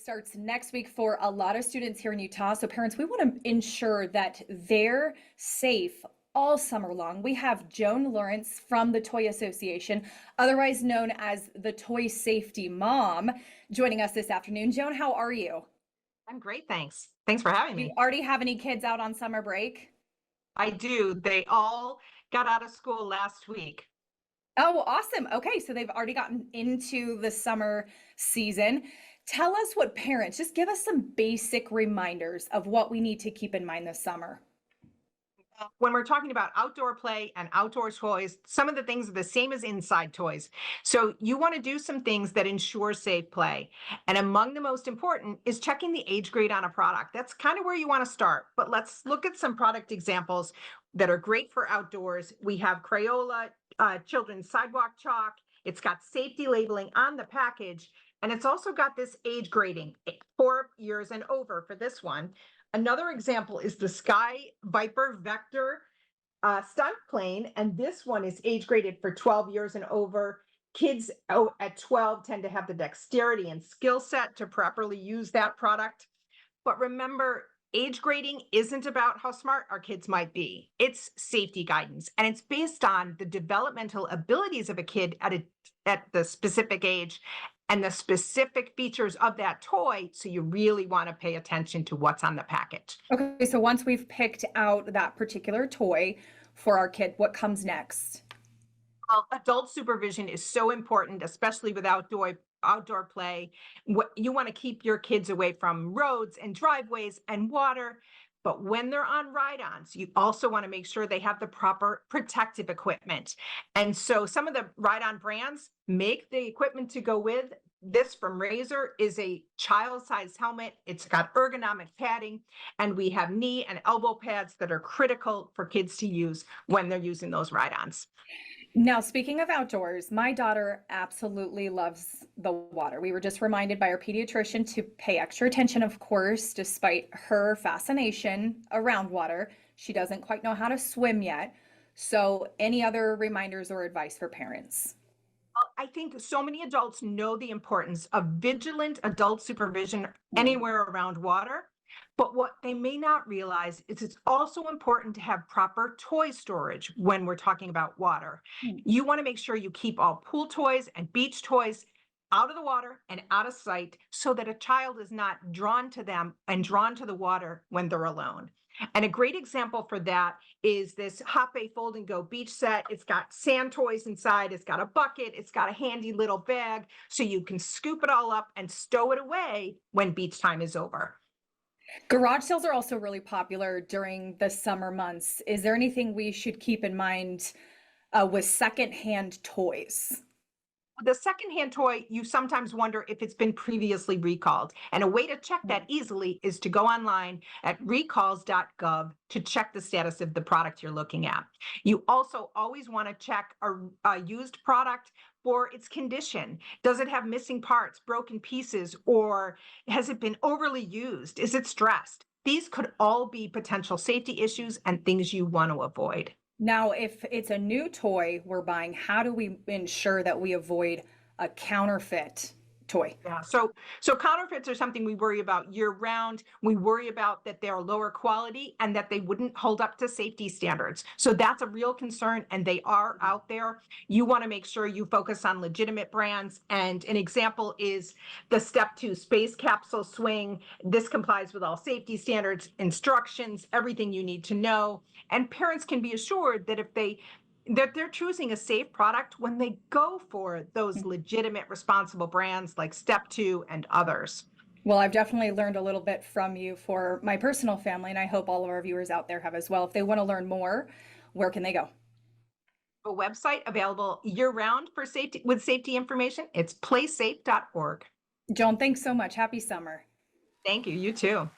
starts next week for a lot of students here in Utah. So parents, we want to ensure that they're safe all summer long. We have Joan Lawrence from the Toy Association, otherwise known as the Toy Safety Mom, joining us this afternoon. Joan, how are you? I'm great, thanks. Thanks for having Do you me. already have any kids out on summer break? I do. They all got out of school last week. Oh, awesome. Okay, so they've already gotten into the summer season. Tell us what parents, just give us some basic reminders of what we need to keep in mind this summer. When we're talking about outdoor play and outdoor toys, some of the things are the same as inside toys. So you want to do some things that ensure safe play. And among the most important is checking the age grade on a product. That's kind of where you want to start. But let's look at some product examples that are great for outdoors. We have Crayola children's sidewalk chalk. It's got safety labeling on the package. And it's also got this age grading, 4 years and over for this one. Another example is the Sky Viper Vector stunt plane, and this one is age graded for 12 years and over. Kids at 12 tend to have the dexterity and skill set to properly use that product. But remember, age grading isn't about how smart our kids might be. It's safety guidance, and it's based on the developmental abilities of a kid at the specific age and the specific features of that toy. So you really want to pay attention to what's on the package. Okay, so once we've picked out that particular toy for our kid, what comes next? Well, adult supervision is so important, especially with outdoor play. What you want to keep your kids away from roads and driveways and water. But when they're on ride-ons, you also want to make sure they have the proper protective equipment. And so some of the ride-on brands make the equipment to go with. This from Razor is a child-sized helmet. It's got ergonomic padding, and we have knee and elbow pads that are critical for kids to use when they're using those ride-ons. Now, speaking of outdoors, my daughter absolutely loves the water. We were just reminded by our pediatrician to pay extra attention, of course, despite her fascination around water. She doesn't quite know how to swim yet. So, any other reminders or advice for parents? I think so many adults know the importance of vigilant adult supervision anywhere around water. But what they may not realize is it's also important to have proper toy storage when we're talking about water. Hmm. You want to make sure you keep all pool toys and beach toys out of the water and out of sight so that a child is not drawn to them and drawn to the water when they're alone. And a great example for that is this Hoppe Fold and Go beach set. It's got sand toys inside. It's got a bucket. It's got a handy little bag so you can scoop it all up and stow it away when beach time is over. Garage sales are also really popular during the summer months. Is there anything we should keep in mind with secondhand toys? The secondhand toy, you sometimes wonder if it's been previously recalled. And a way to check that easily is to go online at recalls.gov to check the status of the product you're looking at. You also always want to check a used product for its condition. Does it have missing parts, broken pieces, or has it been overly used? Is it stressed? These could all be potential safety issues and things you want to avoid. Now, if it's a new toy we're buying, how do we ensure that we avoid a counterfeit toy? Yeah. So counterfeits are something we worry about year round. We worry about that they're lower quality and that they wouldn't hold up to safety standards. So that's a real concern, and they are out there. You want to make sure you focus on legitimate brands. And an example is the Step 2 space capsule swing. This complies with all safety standards, instructions, everything you need to know. And parents can be assured that that they're choosing a safe product when they go for those legitimate, responsible brands like Step 2 and others. Well, I've definitely learned a little bit from you for my personal family, and I hope all of our viewers out there have as well. If they want to learn more, where can they go? A website available year-round for safety information. It's playsafe.org. Joan, thanks so much. Happy summer. Thank you. You too.